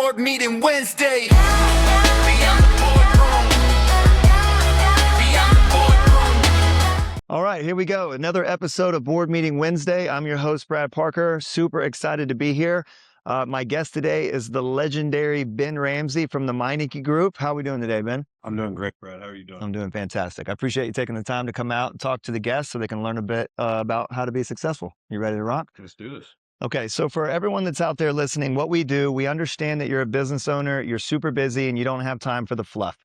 board meeting Wednesday. Beyond the boardroom. Beyond the boardroom. All right, here we go. Another episode of Board Meeting Wednesday. I'm your host, Brad Parker. Super excited to be here. My guest today is the legendary Ben Ramsay from the Meineke Group. How are we doing today, Ben? I'm doing great, Brad. How are you doing? I'm doing fantastic. I appreciate you taking the time to come out and talk to the guests so they can learn a bit about how to be successful. You ready to rock? Let's do this. Okay, so for everyone that's out there listening, what we do, we understand that you're a business owner, you're super busy, and you don't have time for the fluff.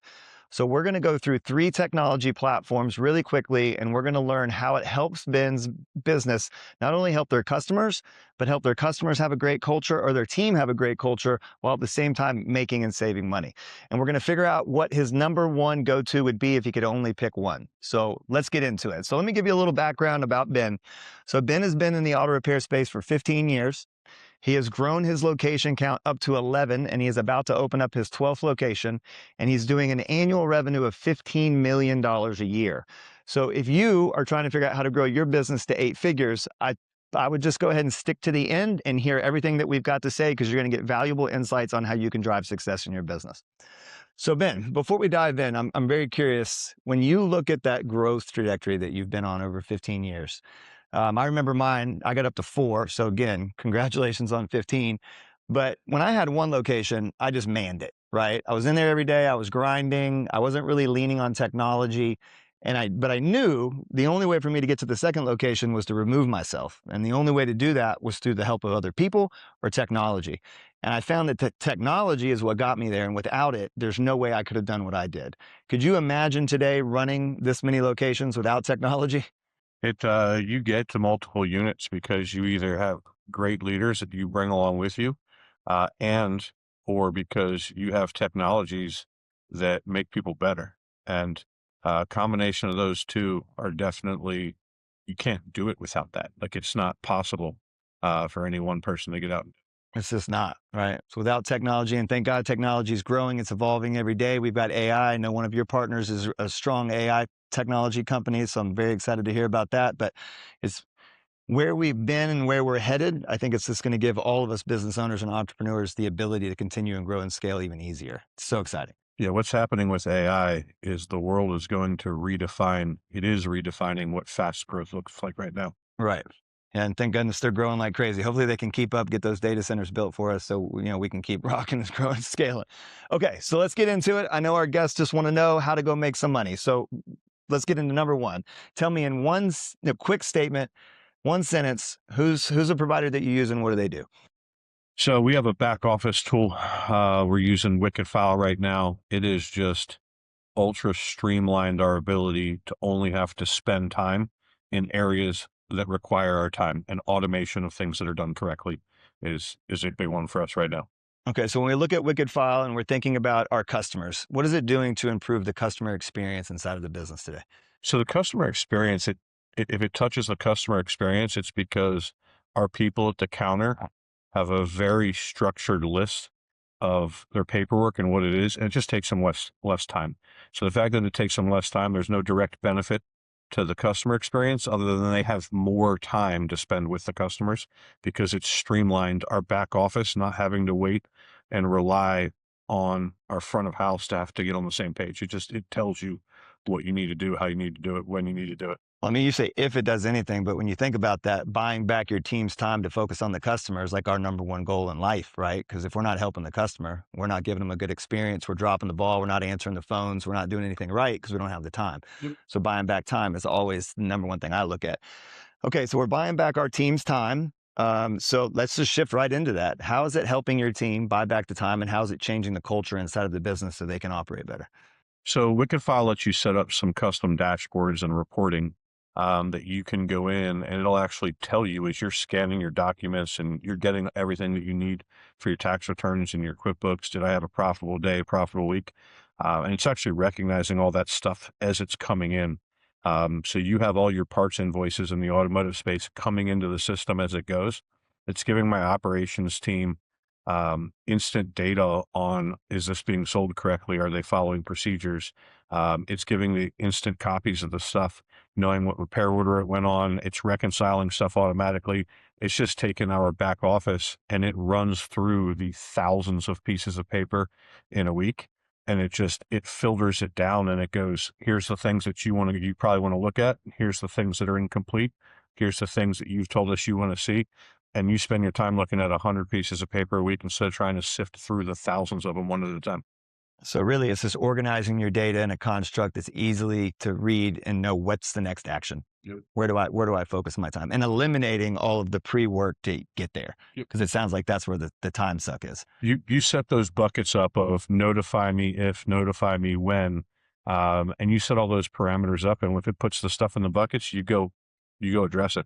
So we're going to go through 3 technology platforms really quickly, and we're going to learn how it helps Ben's business not only help their customers, but help their customers have a great culture or their team have a great culture while at the same time making and saving money. And we're going to figure out what his number one go-to would be if he could only pick one. So let's get into it. So let me give you a little background about Ben. So Ben has been in the auto repair space for 15 years. He has grown his location count up to 11, and he is about to open up his 12th location, and he's doing an annual revenue of $15 million a year. So if you are trying to figure out how to grow your business to 8 figures, I would just go ahead and stick to the end and hear everything that we've got to say, because you're going to get valuable insights on how you can drive success in your business. So Ben, before we dive in, I'm very curious, when you look at that growth trajectory that you've been on over 15 years, I remember mine, I got up to 4. So again, congratulations on 15. But when I had one location, I just manned it, right? I was in there every day. I was grinding. I wasn't really leaning on technology. But I knew the only way for me to get to the second location was to remove myself. And the only way to do that was through the help of other people or technology. And I found that technology is what got me there. And without it, there's no way I could have done what I did. Could you imagine today running this many locations without technology? You get to multiple units because you either have great leaders that you bring along with you, or because you have technologies that make people better. And a combination of those two are definitely, you can't do it without that. Like, it's not possible for any one person to get out. It's just not, right? So without technology, and thank God technology is growing, it's evolving every day. We've got AI. I know one of your partners is a strong AI technology company, so I'm very excited to hear about that. But it's where we've been and where we're headed. I think it's just going to give all of us business owners and entrepreneurs the ability to continue and grow and scale even easier. It's so exciting. Yeah, what's happening with AI is the world is going to redefining what fast growth looks like right now. Right. And thank goodness they're growing like crazy. Hopefully they can keep up, get those data centers built for us so we can keep rocking and growing and scaling. Okay, so let's get into it. I know our guests just want to know how to go make some money. So let's get into number one. Tell me in one quick statement, one sentence, who's a provider that you use and what do they do? So we have a back office tool. We're using WickedFile right now. It is just ultra streamlined our ability to only have to spend time in areas that require our time, and automation of things that are done correctly is a big one for us right now. Okay, so when we look at WickedFile and we're thinking about our customers, what is it doing to improve the customer experience inside of the business today? So the customer experience, if it touches the customer experience, it's because our people at the counter have a very structured list of their paperwork and what it is, and it just takes them less time. So the fact that it takes them less time, there's no direct benefit to the customer experience other than they have more time to spend with the customers because it's streamlined our back office, not having to wait and rely on our front of house staff to get on the same page. It tells you what you need to do, how you need to do it, when you need to do it. Well, I mean, you say if it does anything, but when you think about that, buying back your team's time to focus on the customer is like our number one goal in life, right? Because if we're not helping the customer, we're not giving them a good experience, we're dropping the ball, we're not answering the phones, we're not doing anything right because we don't have the time. Yep. So buying back time is always the number one thing I look at. Okay, so we're buying back our team's time. So let's just shift right into that. How is it helping your team buy back the time, and how is it changing the culture inside of the business so they can operate better? So WickedFile lets you set up some custom dashboards and reporting that you can go in, and it'll actually tell you as you're scanning your documents and you're getting everything that you need for your tax returns and your QuickBooks. Did I have a profitable day, profitable week? And it's actually recognizing all that stuff as it's coming in. So you have all your parts invoices in the automotive space coming into the system as it goes. It's giving my operations team instant data on, is this being sold correctly? Are they following procedures? It's giving the instant copies of the stuff, knowing what repair order it went on. It's reconciling stuff automatically. It's just taken our back office and it runs through the thousands of pieces of paper in a week. And it filters it down and it goes, here's the things that you probably want to look at. Here's the things that are incomplete. Here's the things that you've told us you want to see. And you spend your time looking at 100 pieces of paper a week instead of trying to sift through the thousands of them one at a time. So really, it's just organizing your data in a construct that's easily to read and know what's the next action. Yep. Where do I focus my time? And eliminating all of the pre-work to get there. Yep. Because it sounds like that's where the time suck is. You set those buckets up of notify me if, notify me when, and you set all those parameters up. And if it puts the stuff in the buckets, you go address it.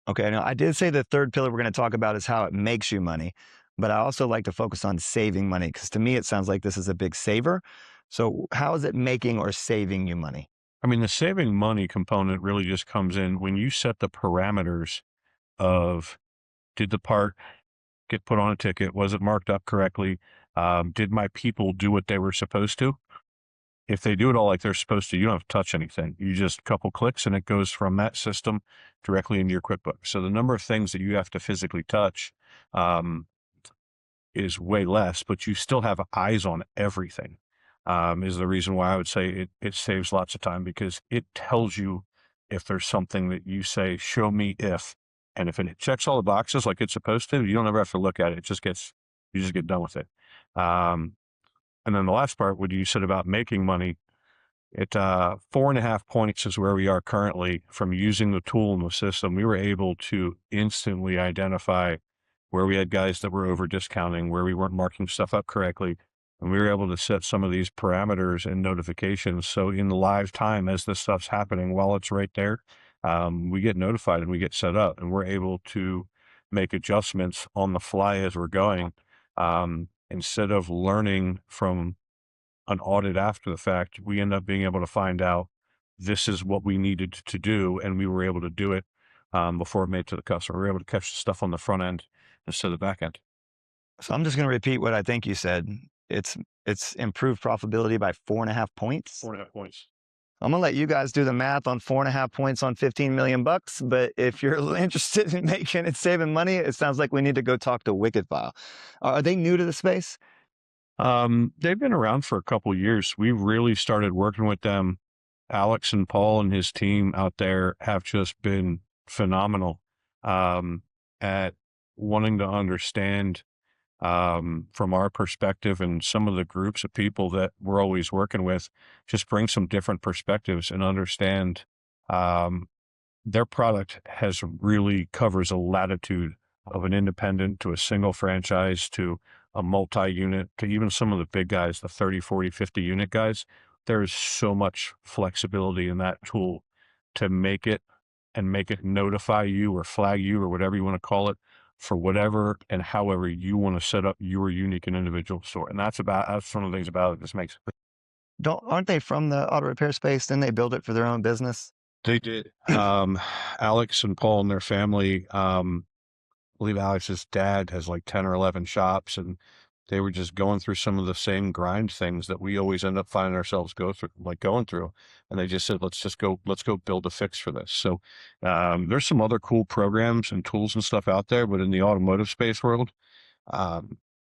Okay, now I did say the third pillar we're going to talk about is how it makes you money, but I also like to focus on saving money because to me it sounds like this is a big saver. So how is it making or saving you money? I mean, the saving money component really just comes in when you set the parameters of, did the part get put on a ticket? Was it marked up correctly? Did my people do what they were supposed to? If they do it all like they're supposed to, you don't have to touch anything. You just couple clicks and it goes from that system directly into your QuickBooks. So the number of things that you have to physically touch is way less, but you still have eyes on everything. Is the reason why I would say it saves lots of time, because it tells you if there's something that you say, show me if, and if it checks all the boxes like it's supposed to, you don't ever have to look at it. You just get done with it. And then the last part, what you said about making money, 4.5 points is where we are currently from using the tool in the system. We were able to instantly identify where we had guys that were over discounting, where we weren't marking stuff up correctly. And we were able to set some of these parameters and notifications. So in the live time, as this stuff's happening, while it's right there, we get notified and we get set up and we're able to make adjustments on the fly as we're going. Instead of learning from an audit after the fact, we end up being able to find out this is what we needed to do. And we were able to do it before it made to the customer. We were able to catch the stuff on the front end instead of the back end. So I'm just going to repeat what I think you said. It's improved profitability by 4.5 points. 4.5 points. I'm gonna let you guys do the math on 4.5 points on 15 million bucks. But if you're interested in making it saving money, it sounds like we need to go talk to WickedFile. Are they new to the space? They've been around for a couple of years. We really started working with them. Alex and Paul and his team out there have just been phenomenal at wanting to understand from our perspective, and some of the groups of people that we're always working with, just bring some different perspectives and understand their product really covers a latitude of an independent to a single franchise to a multi-unit to even some of the big guys, the 30, 40, 50 unit guys. There is so much flexibility in that tool to make it notify you or flag you or whatever you want to call it for whatever and however you want to set up your unique and individual store. And that's one of the things about it that makes it. Aren't they from the auto repair space? Didn't they build it for their own business? They did. Alex and Paul and their family, I believe Alex's dad has like 10 or 11 shops, and they were just going through some of the same grind things that we always end up finding ourselves going through. And they just said, let's go build a fix for this. So there's some other cool programs and tools and stuff out there, but in the automotive space world,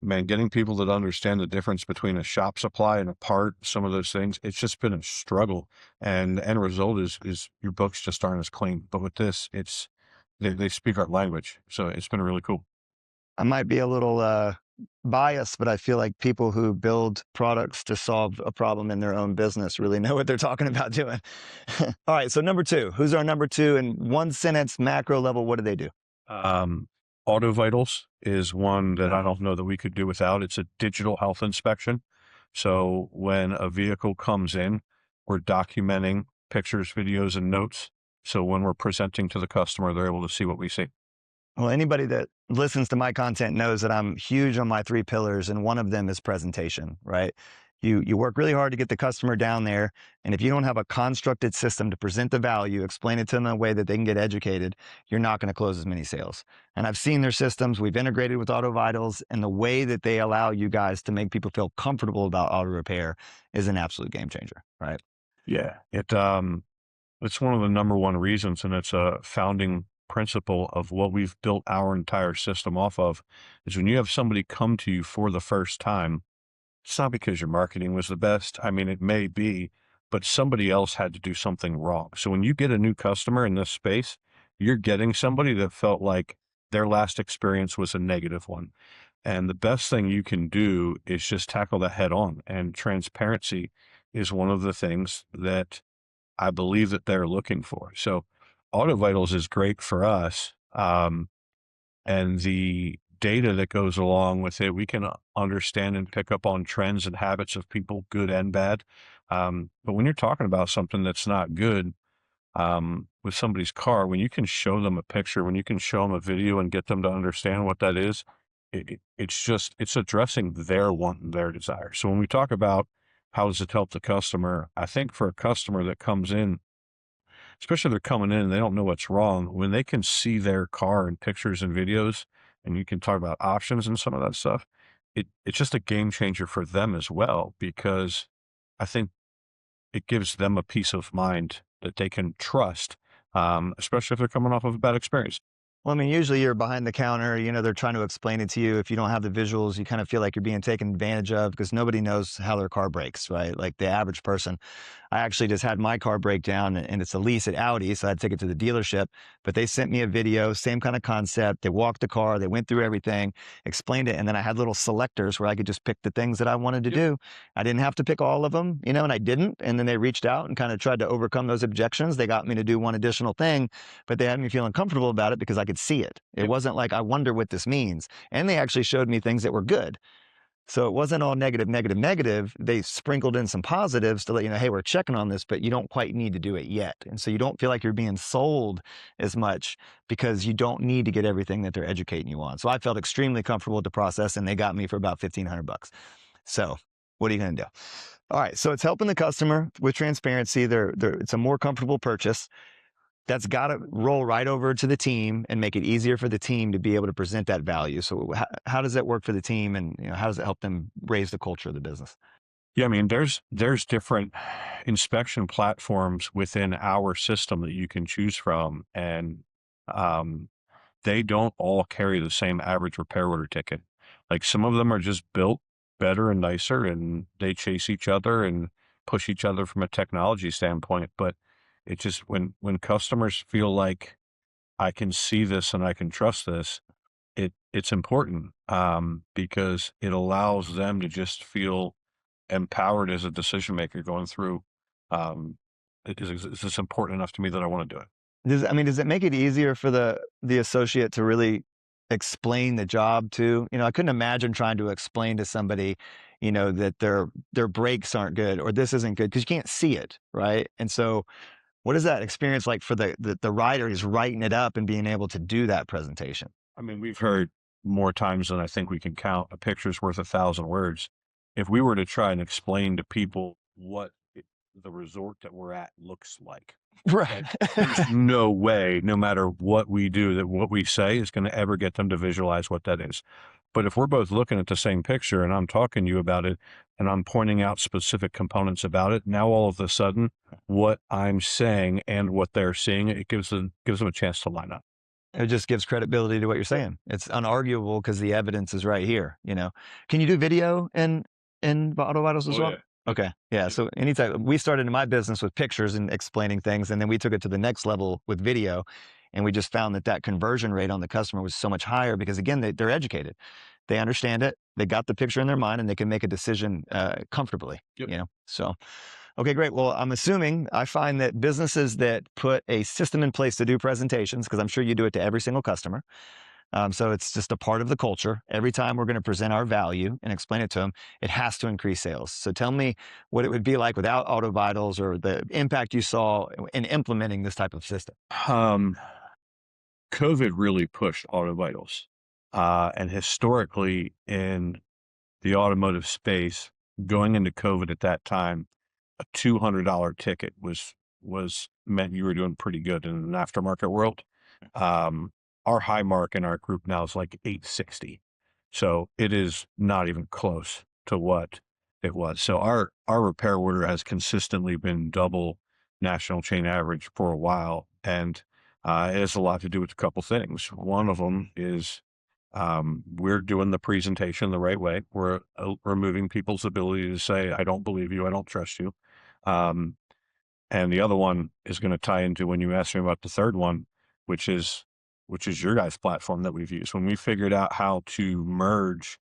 man, getting people that understand the difference between a shop supply and a part, some of those things, it's just been a struggle. And the end result is your books just aren't as clean. But with this, they speak our language. So it's been really cool. I might be a little biased, but I feel like people who build products to solve a problem in their own business really know what they're talking about doing. All right, so number two, who's our number two? In one sentence, macro level, what do they do? AutoVitals is one that I don't know that we could do without. It's a digital health inspection. So when a vehicle comes in, we're documenting pictures, videos, and notes. So when we're presenting to the customer, they're able to see what we see. Well, anybody that listens to my content knows that I'm huge on my 3 pillars, and one of them is presentation, right? You work really hard to get the customer down there, and if you don't have a constructed system to present the value, explain it to them in a way that they can get educated, you're not going to close as many sales. And I've seen their systems. We've integrated with AutoVitals, and the way that they allow you guys to make people feel comfortable about auto repair is an absolute game changer, right? Yeah, it's one of the number one reasons, and it's a founding principle of what we've built our entire system off of, is when you have somebody come to you for the first time, it's not because your marketing was the best. I mean, it may be, but somebody else had to do something wrong. So when you get a new customer in this space, you're getting somebody that felt like their last experience was a negative one. And the best thing you can do is just tackle that head on. And transparency is one of the things that I believe that they're looking for. So AutoVitals is great for us. And the data that goes along with it, we can understand and pick up on trends and habits of people, good and bad. But when you're talking about something that's not good, with somebody's car, when you can show them a picture, when you can show them a video and get them to understand what that is, it's addressing their want and their desire. So when we talk about how does it help the customer, I think for a customer that comes in, especially if they're coming in and they don't know what's wrong, when they can see their car in pictures and videos, and you can talk about options and some of that stuff, it's just a game changer for them as well, because I think it gives them a peace of mind that they can trust, especially if they're coming off of a bad experience. Well, I mean, usually you're behind the counter, they're trying to explain it to you. If you don't have the visuals, you kind of feel like you're being taken advantage of because nobody knows how their car breaks, right? Like the average person. I actually just had my car break down, and it's a lease at Audi, so I had to take it to the dealership, but they sent me a video, same kind of concept. They walked the car, they went through everything, explained it, and then I had little selectors where I could just pick the things that I wanted to do. I didn't have to pick all of them, and I didn't. And then they reached out and kind of tried to overcome those objections. They got me to do one additional thing, but they had me feeling comfortable about it because I could see it. It wasn't like, I wonder what this means. And they actually showed me things that were good. So it wasn't all negative, negative, negative. They sprinkled in some positives to let you know, hey, we're checking on this, but you don't quite need to do it yet. And so you don't feel like you're being sold as much because you don't need to get everything that they're educating you on. So I felt extremely comfortable with the process, and they got me for about $1,500. So what are you going to do? All right. So it's helping the customer with transparency. It's a more comfortable purchase. That's got to roll right over to the team and make it easier for the team to be able to present that value. So how does that work for the team, and how does it help them raise the culture of the business? Yeah, I mean, there's different inspection platforms within our system that you can choose from, and they don't all carry the same average repair order ticket. Like some of them are just built better and nicer, and they chase each other and push each other from a technology standpoint. But it just when customers feel like I can see this and I can trust this, it's important, because it allows them to just feel empowered as a decision maker going through. Is this important enough to me that I want to do it? Does it make it easier for the associate to really explain the job too? I couldn't imagine trying to explain to somebody, that their brakes aren't good or this isn't good because you can't see it, right? And so what is that experience like for the writer who's writing it up and being able to do that presentation? I mean, we've heard more times than I think we can count. A picture's worth 1,000 words. If we were to try and explain to people what the resort that we're at looks like, Right. there's no way, no matter what we do, that what we say is going to ever get them to visualize what that is. But if we're both looking at the same picture and I'm talking to you about it and I'm pointing out specific components about it, now all of a sudden what I'm saying and what they're seeing, it gives them a chance to line up. It just gives credibility to what you're saying. It's unarguable because the evidence is right here, Can you do video in AutoVitals as Oh, well? yeah. Okay. Yeah. So anytime we started in my business with pictures and explaining things, and then we took it to the next level with video, and we just found that conversion rate on the customer was so much higher because, again, they're educated. They understand it. They got the picture in their mind, and they can make a decision comfortably, Yep. So, okay, great. Well, I find that businesses that put a system in place to do presentations, because I'm sure you do it to every single customer. So it's just a part of the culture. Every time we're going to present our value and explain it to them, it has to increase sales. So tell me what it would be like without AutoVitals, or the impact you saw in implementing this type of system. COVID really pushed AutoVitals. And historically in the automotive space, going into COVID at that time, a $200 ticket was meant you were doing pretty good in an aftermarket world. Our high mark in our group now is like 860. So it is not even close to what it was. So our repair order has consistently been double national chain average for a while. And it has a lot to do with a couple things. One of them is we're doing the presentation the right way. We're removing people's ability to say, I don't believe you, I don't trust you. And the other one is going to tie into when you asked me about the third one, which is your guys' platform that we've used. When we figured out how to merge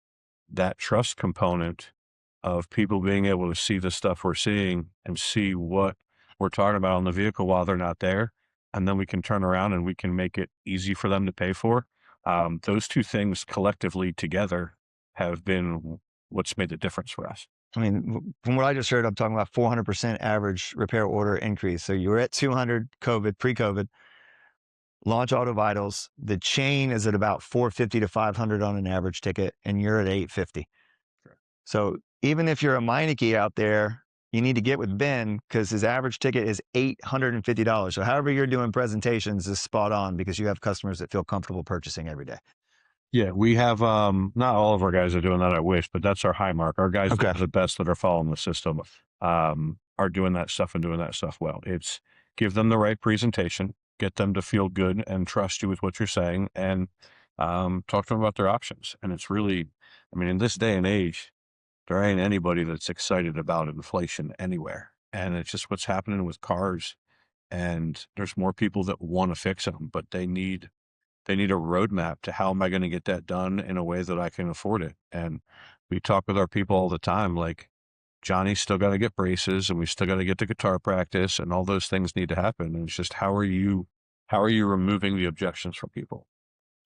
that trust component of people being able to see the stuff we're seeing and see what we're talking about on the vehicle while they're not there, and then we can turn around and we can make it easy for them to pay for. Those two things collectively together have been what's made the difference for us. I mean, from what I just heard, I'm talking about 400% average repair order increase. So you were at 200 pre-COVID, launch AutoVitals. The chain is at about 450 to 500 on an average ticket, and you're at 850. Sure. So even if you're a Meineke out there, you need to get with Ben because his average ticket is $850. So however you're doing presentations is spot on because you have customers that feel comfortable purchasing every day. Yeah, we have, not all of our guys are doing that, I wish, but that's our high mark. Our guys that Okay. are the best that are following the system, are doing that stuff and doing that stuff well. It's give them the right presentation, get them to feel good and trust you with what you're saying, and talk to them about their options. And it's really, I mean, in this day and age, there ain't anybody that's excited about inflation anywhere. And it's just what's happening with cars. And there's more people that want to fix them, but they need a roadmap to how am I going to get that done in a way that I can afford it. And we talk with our people all the time, like Johnny's still got to get braces and we still got to get to guitar practice and all those things need to happen. And it's just, how are you removing the objections from people?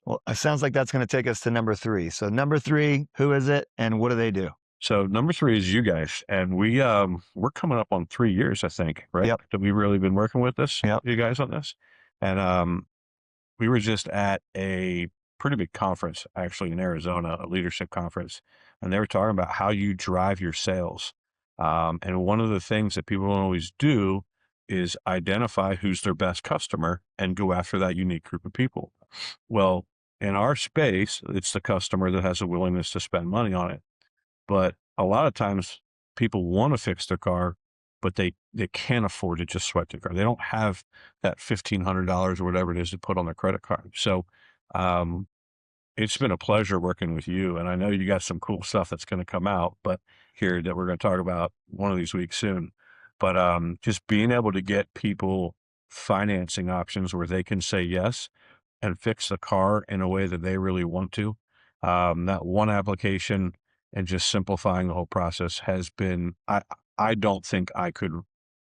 Well, it sounds like that's going to take us to number 3. So number 3, who is it and what do they do? So number 3 is you guys. And we're coming up on 3 years, I think, right? Yep. That we've really been working with this, Yep. you guys on this. And, we were just at a pretty big conference, actually in Arizona, a leadership conference, and they were talking about how you drive your sales. And one of the things that people don't always do is identify who's their best customer and go after that unique group of people. Well, in our space, it's the customer that has a willingness to spend money on it. But a lot of times people want to fix their car, but they can't afford to just swipe their car. They don't have that $1,500 or whatever it is to put on their credit card. So it's been a pleasure working with you. And I know you got some cool stuff that's going to come out, but here that we're going to talk about one of these weeks soon. But just being able to get people financing options where they can say yes and fix the car in a way that they really want to. That one application and just simplifying the whole process has been, I don't think I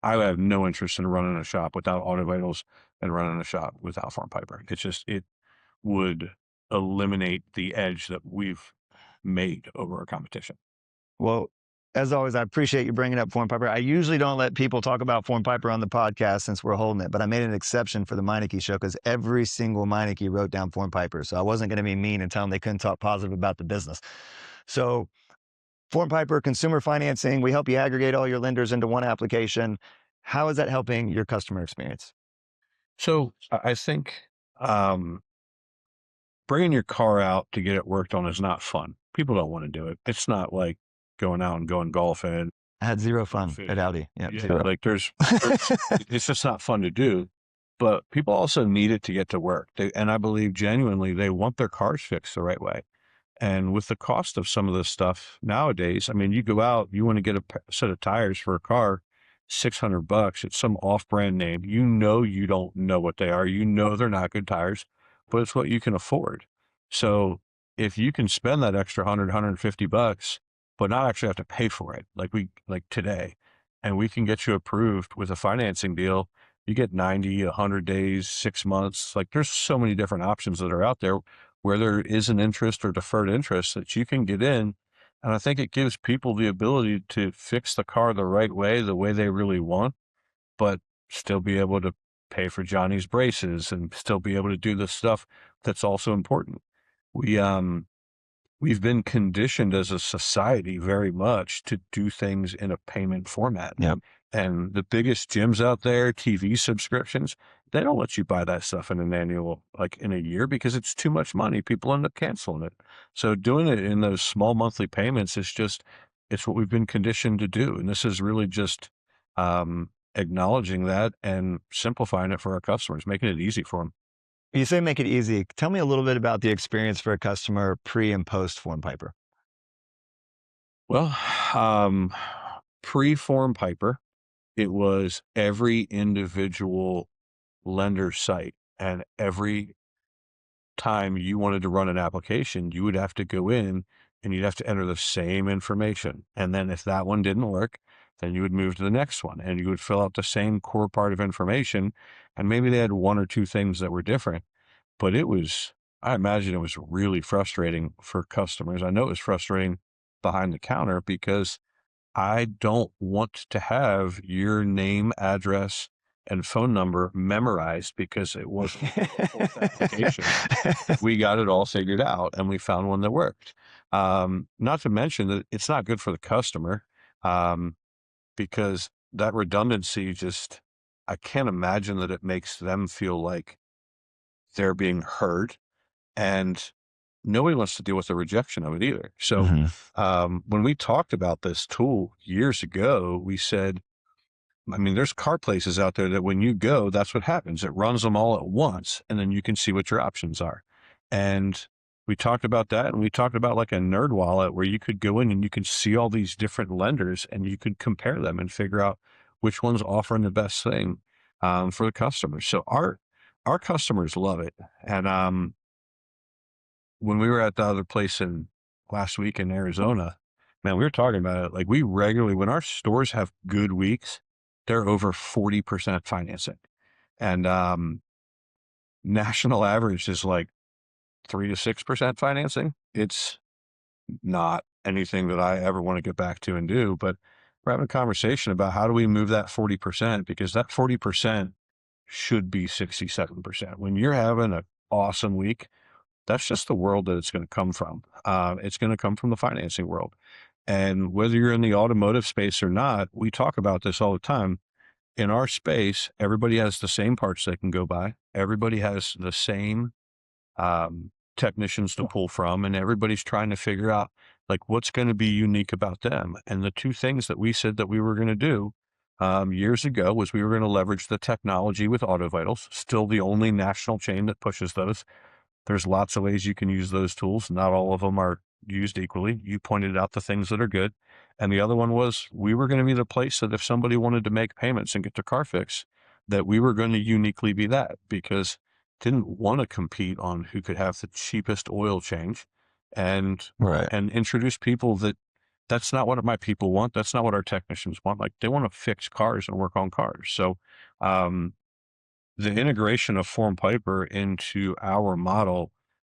have no interest in running a shop without AutoVitals and running a shop without FormPiper. It's just, it would eliminate the edge that we've made over our competition. Well, as always, I appreciate you bringing up FormPiper. I usually don't let people talk about FormPiper on the podcast since we're holding it, but I made an exception for the Meineke show because every single Meineke wrote down FormPiper. So I wasn't going to be mean and tell them they couldn't talk positive about the business. So FormPiper, consumer financing, we help you aggregate all your lenders into one application. How is that helping your customer experience? So I think bringing your car out to get it worked on is not fun. People don't want to do it. It's not like going out and going golfing. I had zero fun Fish. at Audi. Yeah, Yeah, zero. like it's just not fun to do. But people also need it to get to work. And I believe genuinely they want their cars fixed the right way. And with the cost of some of this stuff nowadays, I mean, you go out, you want to get a set of tires for a car, $600. It's some off-brand name. You don't know what they are. They're not good tires, but it's what you can afford. So if you can spend that extra $150, but not actually have to pay for it, like today, and we can get you approved with a financing deal, you get 90, 100 days, 6 months. Like there's so many different options that are out there where there is an interest or deferred interest that you can get in. And I think it gives people the ability to fix the car the right way, the way they really want, but still be able to pay for Johnny's braces and still be able to do the stuff that's also important. We, we've been conditioned as a society very much to do things in a payment format. Yep. And the biggest gyms out there, TV subscriptions, they don't let you buy that stuff in an annual, like in a year, because it's too much money. People end up canceling it. So doing it in those small monthly payments is just, it's what we've been conditioned to do. And this is really just acknowledging that and simplifying it for our customers, making it easy for them. You say make it easy. Tell me a little bit about the experience for a customer pre and post FormPiper. Well, pre-FormPiper, it was every individual lender site, and every time you wanted to run an application, you would have to go in and you'd have to enter the same information. And then if that one didn't work, then you would move to the next one and you would fill out the same core part of information. And maybe they had one or two things that were different, but I imagine it was really frustrating for customers. I know it was frustrating behind the counter because I don't want to have your name, address, and phone number memorized because it wasn't a fourth application. We got it all figured out and we found one that worked. Not to mention that it's not good for the customer um, because that redundancy I can't imagine that it makes them feel like they're being heard, and nobody wants to deal with the rejection of it either. So Mhm. when we talked about this tool years ago, we said, I mean, there's car places out there that when you go, that's what happens. It runs them all at once, and then you can see what your options are. And we talked about that, and we talked about like a nerd wallet where you could go in and you could see all these different lenders and you could compare them and figure out which one's offering the best thing for the customers. So our customers love it. And when we were at the other place in last week in Arizona, man, we were talking about it. Like we regularly, when our stores have good weeks, they're over 40% financing. And national average is like 3 to 6% financing. It's not anything that I ever want to get back to and do, but we're having a conversation about how do we move that 40%, because that 40% should be 67%. When you're having an awesome week, that's just the world that it's going to come from. It's going to come from the financing world. And whether you're in the automotive space or not, we talk about this all the time. In our space, everybody has the same parts they can go buy. Everybody has the same technicians to pull from, and everybody's trying to figure out like what's going to be unique about them. And the two things that we said that we were going to do years ago was we were going to leverage the technology with AutoVitals, still the only national chain that pushes those. There's lots of ways you can use those tools. Not all of them are used equally. You pointed out the things that are good. And the other one was we were going to be the place that if somebody wanted to make payments and get their car fixed, that we were going to uniquely be that, because didn't want to compete on who could have the cheapest oil change and Right. and introduce people that's not what my people want. That's not what our technicians want. Like they want to fix cars and work on cars. So um, the integration of FormPiper into our model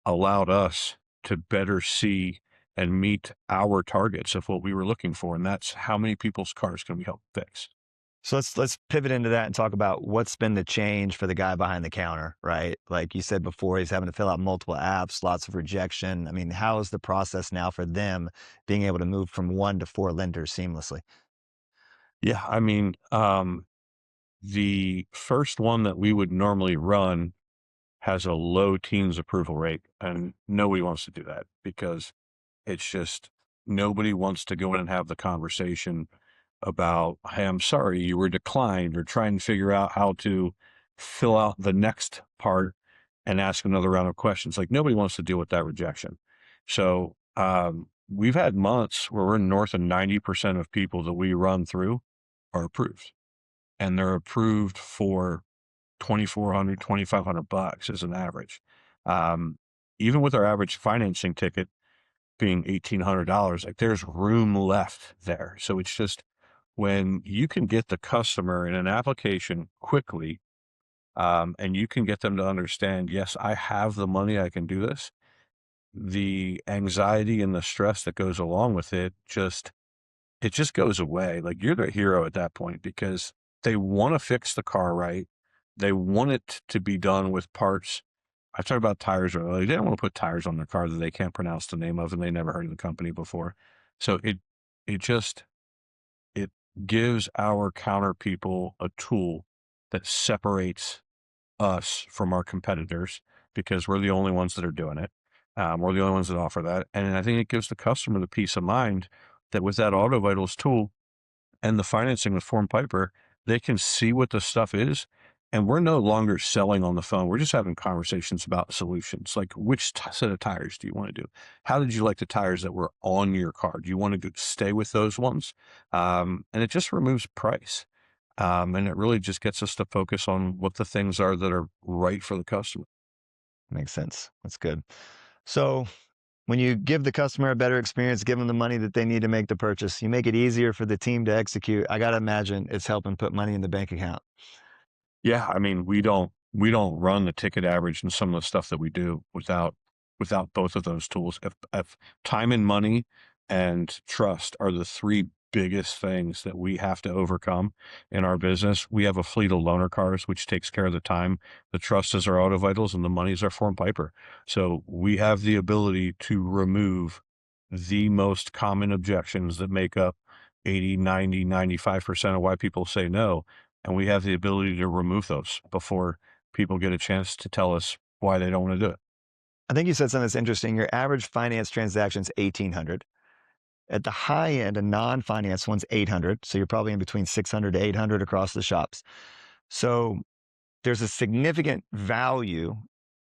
allowed us to better see and meet our targets of what we were looking for. And that's how many people's cars can we help fix. So let's pivot into that and talk about what's been the change for the guy behind the counter, right? Like you said before, he's having to fill out multiple apps, lots of rejection. I mean, how is the process now for them being able to move from 1 to 4 lenders seamlessly? Yeah. I mean, the first one that we would normally run has a low teens approval rate, and nobody wants to do that because it's just nobody wants to go in and have the conversation about, hey, I'm sorry you were declined, or try and figure out how to fill out the next part and ask another round of questions. Like nobody wants to deal with that rejection. So we've had months where we're north of 90% of people that we run through are approved, and they're approved for 2,400, 2,500 bucks as an average. Um, Even with our average financing ticket being $1,800, like there's room left there. So it's just when you can get the customer in an application quickly, and you can get them to understand, yes, I have the money, I can do this. The anxiety and the stress that goes along with it just goes away. Like you're the hero at that point because they want to fix the car right. They want it to be done with parts I talked about tires earlier. They don't want to put tires on their car that they can't pronounce the name of and they never heard of the company before. So it just it gives our counter people a tool that separates us from our competitors because we're the only ones that are doing it. We're the only ones that offer that. And I think it gives the customer the peace of mind that with that AutoVitals tool and the financing with FormPiper, they can see what the stuff is. And we're no longer selling on the phone. We're just having conversations about solutions. Like, which set of tires do you want to do? How did you like the tires that were on your car? Do you want to stay with those ones? And it just removes price. And it really just gets us to focus on what the things are that are right for the customer. Makes sense. That's good. So when you give the customer a better experience, give them the money that they need to make the purchase, you make it easier for the team to execute. I got to imagine it's helping put money in the bank account. Yeah, I mean, we don't run the ticket average and some of the stuff that we do without both of those tools. If time and money and trust are the three biggest things that we have to overcome in our business. We have a fleet of loaner cars, which takes care of the time. The trust is our AutoVitals and the money is our FormPiper. So we have the ability to remove the most common objections that make up 80, 90, 95% of why people say no. And we have the ability to remove those before people get a chance to tell us why they don't want to do it. I think you said something that's interesting. Your average finance transaction is 1,800. At the high end, a non-finance one's 800. So you're probably in between 600 to 800 across the shops. So there's a significant value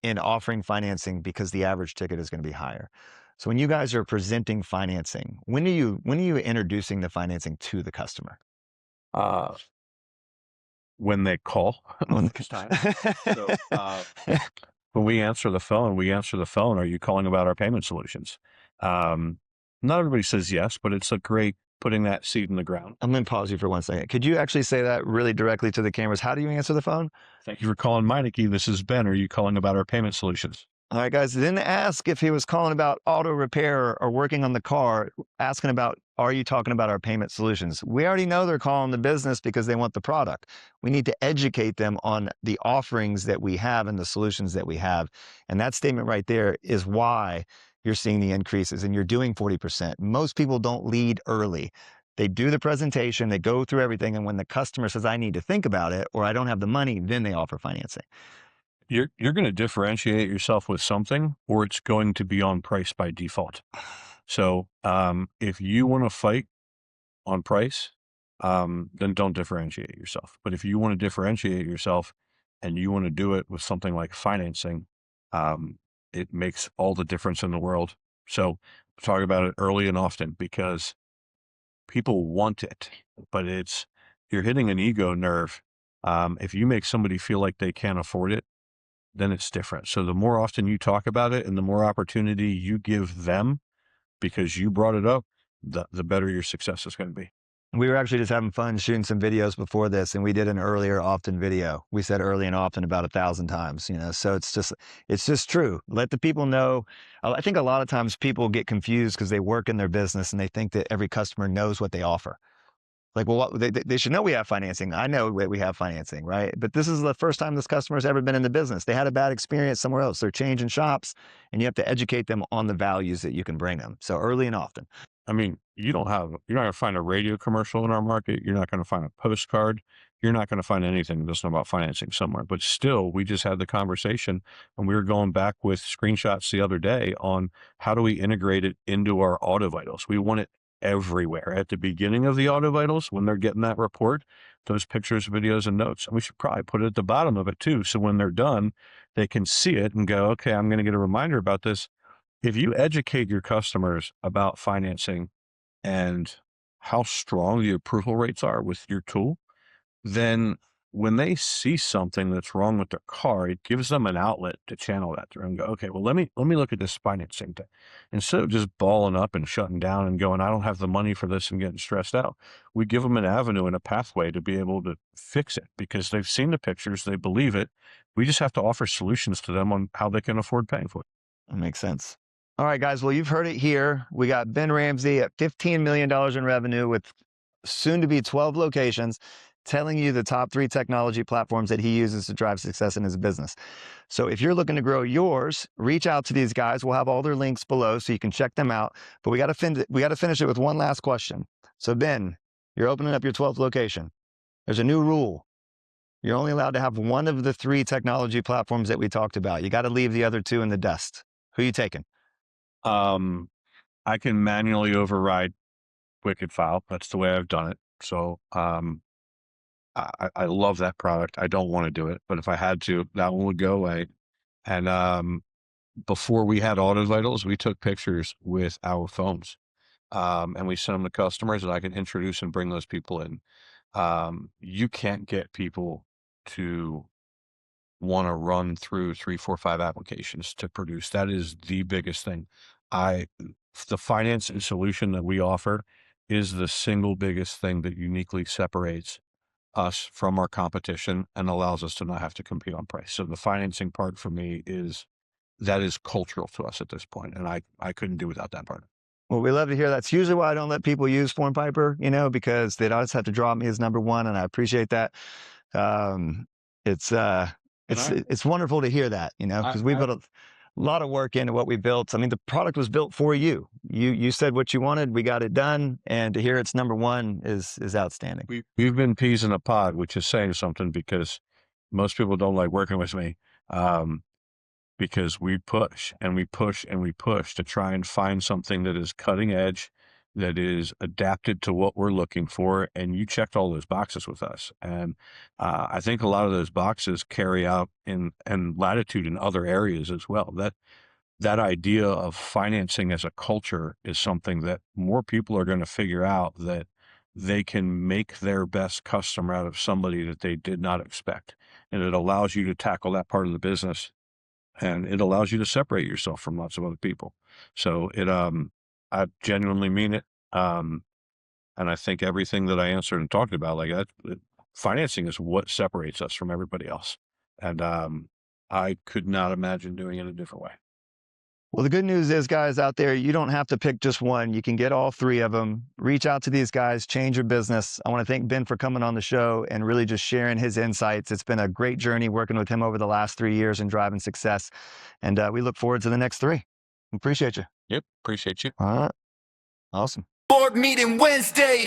in offering financing because the average ticket is going to be higher. So when you guys are presenting financing, when are you introducing the financing to the customer? Uh, when they call When- the first time. So when we answer the phone, are you calling about our payment solutions? Not everybody says yes, but it's a great putting that seed in the ground. I'm going to pause you for 1 second. Could you actually say that really directly to the cameras? How do you answer the phone? Thank you for calling Meineke. This is Ben. Are you calling about our payment solutions? All right, guys, didn't ask if he was calling about auto repair or working on the car, asking about, are you talking about our payment solutions? We already know they're calling the business because they want the product. We need to educate them on the offerings that we have and the solutions that we have. And that statement right there is why you're seeing the increases and you're doing 40%. Most people don't lead early. They do the presentation, they go through everything, and when the customer says, I need to think about it, or I don't have the money, then they offer financing. You're going to differentiate yourself with something, or it's going to be on price by default. So if you want to fight on price, then don't differentiate yourself. But if you want to differentiate yourself and you want to do it with something like financing, it makes all the difference in the world. So talk about it early and often because people want it, but you're hitting an ego nerve. If you make somebody feel like they can't afford it, then it's different. So the more often you talk about it and the more opportunity you give them because you brought it up, the better your success is going to be. We were actually just having fun shooting some videos before this, and we did an earlier often video. We said early and often about 1,000 times, so it's just true. Let the people know. I think a lot of times people get confused because they work in their business and they think that every customer knows what they offer. Like, well, they should know we have financing. I know we have financing, right? But this is the first time this customer's ever been in the business. They had a bad experience somewhere else. They're changing shops, and you have to educate them on the values that you can bring them. So early and often. I mean, you're not going to find a radio commercial in our market. You're not going to find a postcard. You're not going to find anything that doesn't know about financing somewhere. But still, we just had the conversation and we were going back with screenshots the other day on how do we integrate it into our AutoVitals. We want it everywhere. At the beginning of the AutoVitals, when they're getting that report, those pictures, videos, and notes. And we should probably put it at the bottom of it too. So when they're done, they can see it and go, okay, I'm going to get a reminder about this. If you educate your customers about financing and how strong the approval rates are with your tool, then when they see something that's wrong with their car, it gives them an outlet to channel that through and go, okay, well, let me look at this financing thing. Instead of just balling up and shutting down and going, I don't have the money for this and getting stressed out, we give them an avenue and a pathway to be able to fix it because they've seen the pictures, they believe it. We just have to offer solutions to them on how they can afford paying for it. That makes sense. All right, guys. Well, you've heard it here. We got Ben Ramsay at $15 million in revenue with soon to be 12 locations. telling you the top 3 technology platforms that he uses to drive success in his business. So if you're looking to grow yours, reach out to these guys. We'll have all their links below so you can check them out. But we got to finish it with one last question. So Ben, you're opening up your 12th location. There's a new rule. You're only allowed to have one of the 3 technology platforms that we talked about. You got to leave the other 2 in the dust. Who are you taking? I can manually override WickedFile. That's the way I've done it. So I love that product. I don't want to do it, but if I had to, that one would go away. And before we had AutoVitals, we took pictures with our phones, and we sent them to customers, and I can introduce and bring those people in. You can't get people to want to run through 3, 4, 5 applications to produce. That is the biggest thing. The financing solution that we offer is the single biggest thing that uniquely separates us from our competition and allows us to not have to compete on price. So the financing part for me is cultural to us at this point, and I couldn't do without that part. Well, we love to hear that. That's usually why I don't let people use FormPiper, because they'd always have to drop me as number 1, and I appreciate that. It's wonderful to hear that, because we put a lot of work into what we built. I mean, the product was built for you. You said what you wanted, we got it done, and to hear it's number 1 is outstanding. We've been peas in a pod, which is saying something, because most people don't like working with me. Because we push and we push and we push to try and find something that is cutting edge, that is adapted to what we're looking for. And you checked all those boxes with us. And I think a lot of those boxes carry out in latitude in other areas as well. That idea of financing as a culture is something that more people are going to figure out, that they can make their best customer out of somebody that they did not expect. And it allows you to tackle that part of the business. And it allows you to separate yourself from lots of other people. So I genuinely mean it. And I think everything that I answered and talked about, like that, financing is what separates us from everybody else. And I could not imagine doing it a different way. Well, the good news is, guys out there, you don't have to pick just one. You can get all 3 of them. Reach out to these guys, change your business. I want to thank Ben for coming on the show and really just sharing his insights. It's been a great journey working with him over the last 3 years and driving success. And we look forward to the next 3. Appreciate you. Yep. Appreciate you. All right. Awesome. Board meeting Wednesday.